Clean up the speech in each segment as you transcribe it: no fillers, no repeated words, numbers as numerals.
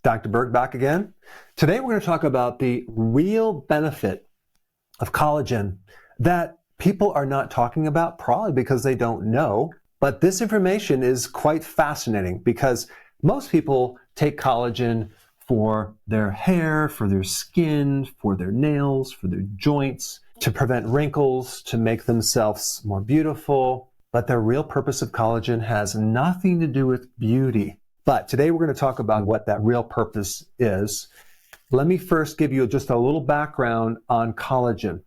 Dr. Berg back again. Today we're going to talk about the real benefit of collagen that people are not talking about, probably because they don't know. But this information is quite fascinating because most people take collagen for their hair, for their skin, for their nails, for their joints, to prevent wrinkles, to make themselves more beautiful. But the real purpose of collagen has nothing to do with beauty. But today we're going to talk about what that real purpose is. Let me first give you just a little background on collagen.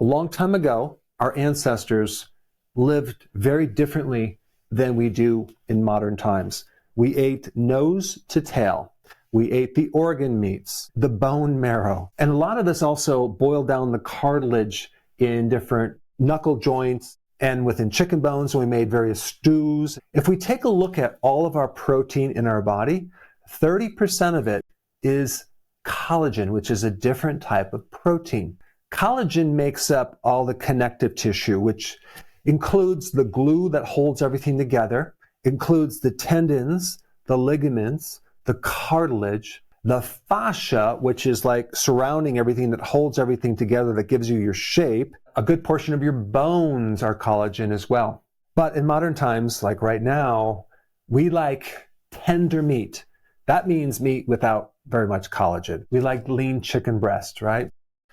A long time ago, our ancestors lived very differently than we do in modern times. We ate nose to tail. We ate the organ meats, the bone marrow. And a lot of this also boiled down the cartilage in different knuckle joints and within chicken bones, we made various stews. If we take a look at all of our protein in our body, 30% of it is collagen, which is a different type of protein. Collagen makes up all the connective tissue, which includes the glue that holds everything together, includes the tendons, the ligaments, the cartilage, the fascia, which is like surrounding everything that holds everything together, that gives you your shape. A good portion of your bones are collagen as well. But in modern times, like right now, we like tender meat. That means meat without very much collagen. We like lean chicken breast, right?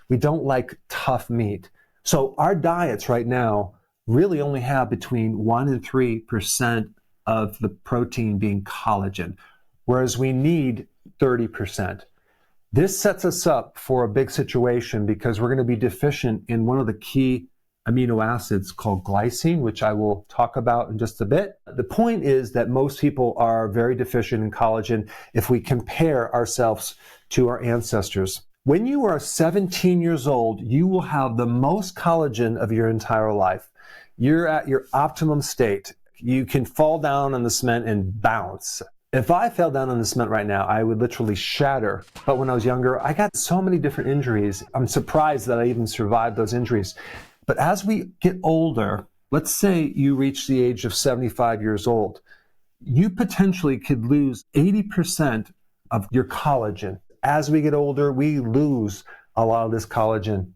We don't like tough meat. So our diets right now really only have between 1 and 3% of the protein being collagen, whereas we need 30%. This sets us up for a big situation because we're going to be deficient in one of the key amino acids called glycine, which I will talk about in just a bit. The point is that most people are very deficient in collagen if we compare ourselves to our ancestors. When you are 17 years old, you will have the most collagen of your entire life. You're at your optimum state. You can fall down on the cement and bounce. If I fell down on the cement right now, I would literally shatter. But when I was younger, I got so many different injuries. I'm surprised that I even survived those injuries. But as we get older, let's say you reach the age of 75 years old, you potentially could lose 80% of your collagen. As we get older, we lose a lot of this collagen.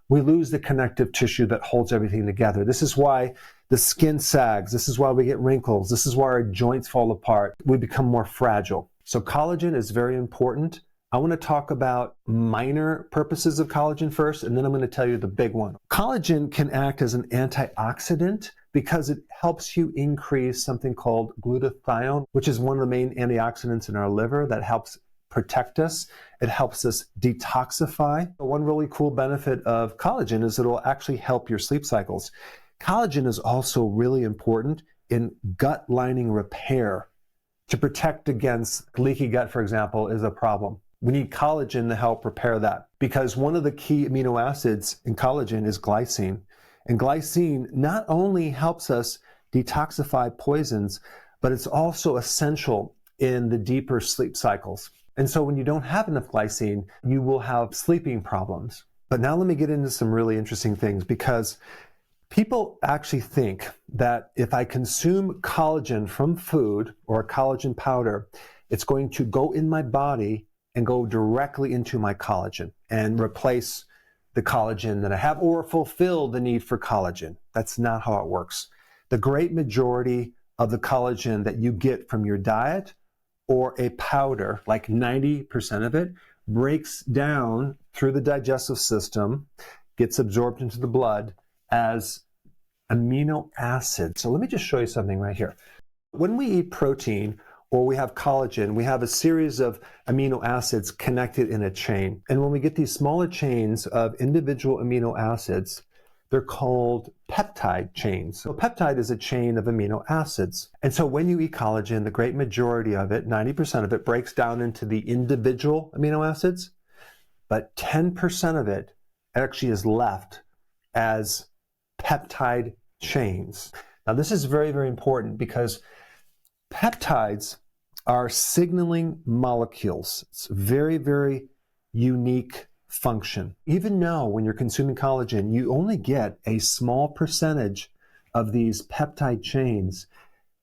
We lose the connective tissue that holds everything together. This is why the skin sags. This is why we get wrinkles. This is why our joints fall apart. We become more fragile. So collagen is very important. I want to talk about minor purposes of collagen first, and then I'm going to tell you the big one. Collagen can act as an antioxidant because it helps you increase something called glutathione, which is one of the main antioxidants in our liver that helps protect us. It helps us detoxify. One really cool benefit of collagen is it'll actually help your sleep cycles. Collagen is also really important in gut lining repair. To protect against leaky gut, for example, is a problem. We need collagen to help repair that because one of the key amino acids in collagen is glycine. And glycine not only helps us detoxify poisons, but it's also essential in the deeper sleep cycles. And so when you don't have enough glycine, you will have sleeping problems. But now let me get into some really interesting things because people actually think that if I consume collagen from food or a collagen powder, it's going to go in my body and go directly into my collagen and replace the collagen that I have or fulfill the need for collagen. That's not how it works. The great majority of the collagen that you get from your diet or a powder, like 90% of it, breaks down through the digestive system, gets absorbed into the blood as amino acids. So let me just show you something right here. When we eat protein or we have collagen, we have a series of amino acids connected in a chain. And when we get these smaller chains of individual amino acids, they're called peptide chains. So a peptide is a chain of amino acids. And so when you eat collagen, the great majority of it, 90% of it, breaks down into the individual amino acids, but 10% of it actually is left as peptide chains. Now this is very, very important because peptides are signaling molecules. It's very, very unique function. Even though when you're consuming collagen, you only get a small percentage of these peptide chains,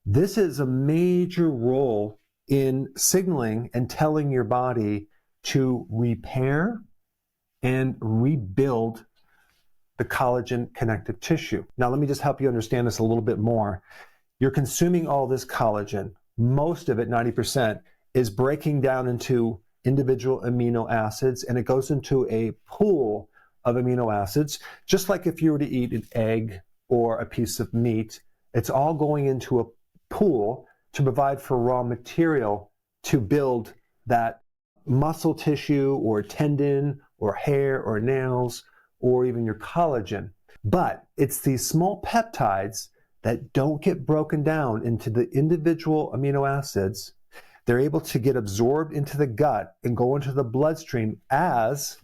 this is a major role in signaling and telling your body to repair and rebuild the collagen connective tissue. Now, let me just help you understand this a little bit more. You're consuming all this collagen. Most of it, 90%, is breaking down into individual amino acids, and it goes into a pool of amino acids, just like if you were to eat an egg or a piece of meat. It's all going into a pool to provide for raw material to build that muscle tissue or tendon or hair or nails or even your collagen. But it's these small peptides that don't get broken down into the individual amino acids. They're able to get absorbed into the gut and go into the bloodstream as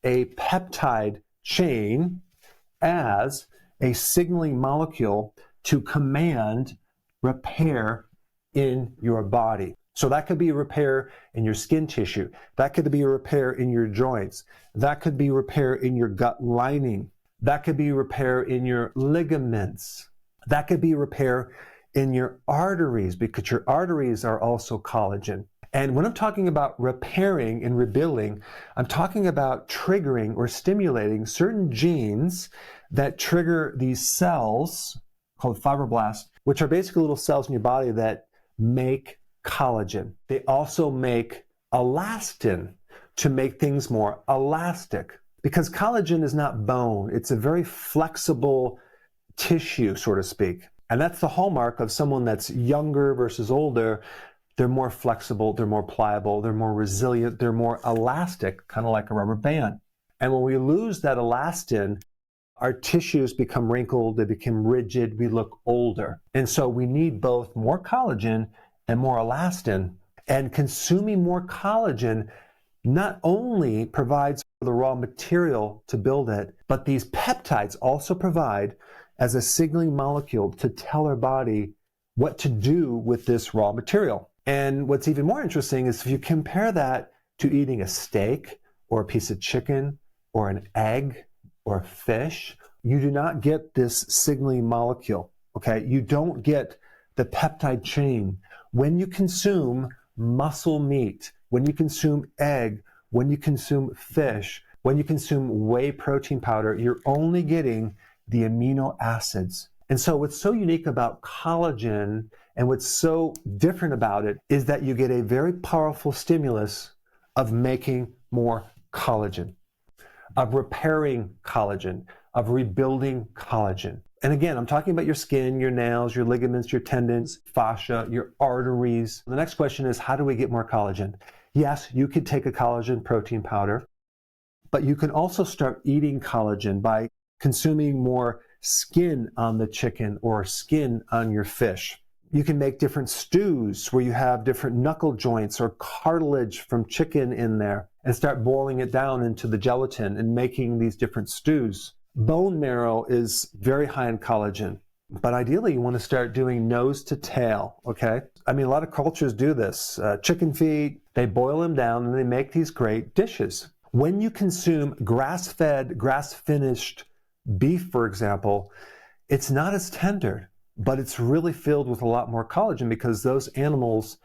a peptide chain, as a signaling molecule to command repair in your body. So that could be a repair in your skin tissue. That could be a repair in your joints. That could be repair in your gut lining. That could be repair in your ligaments. That could be repair in your arteries, because your arteries are also collagen. And when I'm talking about repairing and rebuilding, I'm talking about triggering or stimulating certain genes that trigger these cells called fibroblasts, which are basically little cells in your body that make collagen. They also make elastin to make things more elastic, because collagen is not bone. It's a very flexible tissue, so to speak. And that's the hallmark of someone that's younger versus older. They're more flexible, they're more pliable, they're more resilient, they're more elastic, kind of like a rubber band. And when we lose that elastin, our tissues become wrinkled, they become rigid, we look older. And so we need both more collagen and more elastin. And consuming more collagen not only provides the raw material to build it, but these peptides also provide as a signaling molecule to tell our body what to do with this raw material. And what's even more interesting is if you compare that to eating a steak or a piece of chicken or an egg or a fish, you do not get this signaling molecule, okay? You don't get the peptide chain. When you consume muscle meat, when you consume egg, when you consume fish, when you consume whey protein powder, you're only getting the amino acids. And so what's so unique about collagen and what's so different about it is that you get a very powerful stimulus of making more collagen, of repairing collagen, of rebuilding collagen. And again, I'm talking about your skin, your nails, your ligaments, your tendons, fascia, your arteries. The next question is, how do we get more collagen? Yes, you could take a collagen protein powder, but you can also start eating collagen by consuming more skin on the chicken or skin on your fish. You can make different stews where you have different knuckle joints or cartilage from chicken in there and start boiling it down into the gelatin and making these different stews. Bone marrow is very high in collagen, but ideally you want to start doing nose to tail, okay? I mean, a lot of cultures do this. Chicken feet, they boil them down and they make these great dishes. When you consume grass-fed, grass-finished beef, for example, it's not as tender, but it's really filled with a lot more collagen because those animals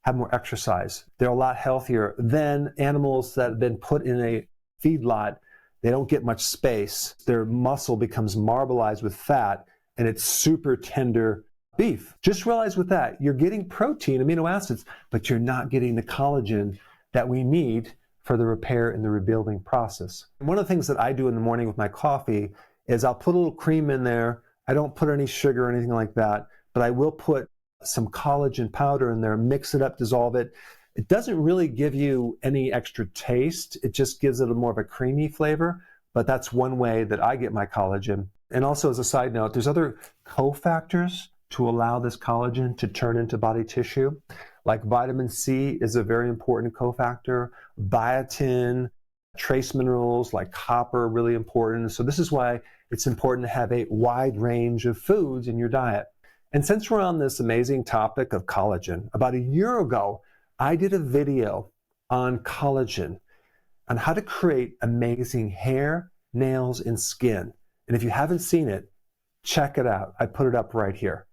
have more exercise. They're a lot healthier than animals that have been put in a feedlot. They don't get much space. Their muscle becomes marbleized with fat, and it's super tender beef. Just realize with that, you're getting protein, amino acids, but you're not getting the collagen that we need for the repair and the rebuilding process. One of the things that I do in the morning with my coffee is I'll put a little cream in there. I don't put any sugar or anything like that, but I will put some collagen powder in there, mix it up, dissolve it. It doesn't really give you any extra taste. It just gives it a more of a creamy flavor, but that's one way that I get my collagen. And also as a side note, there's other cofactors to allow this collagen to turn into body tissue. Like vitamin C is a very important cofactor, biotin, trace minerals like copper are really important. So this is why it's important to have a wide range of foods in your diet. And since we're on this amazing topic of collagen, about a year ago, I did a video on collagen, on how to create amazing hair, nails, and skin. And if you haven't seen it, check it out. I put it up right here.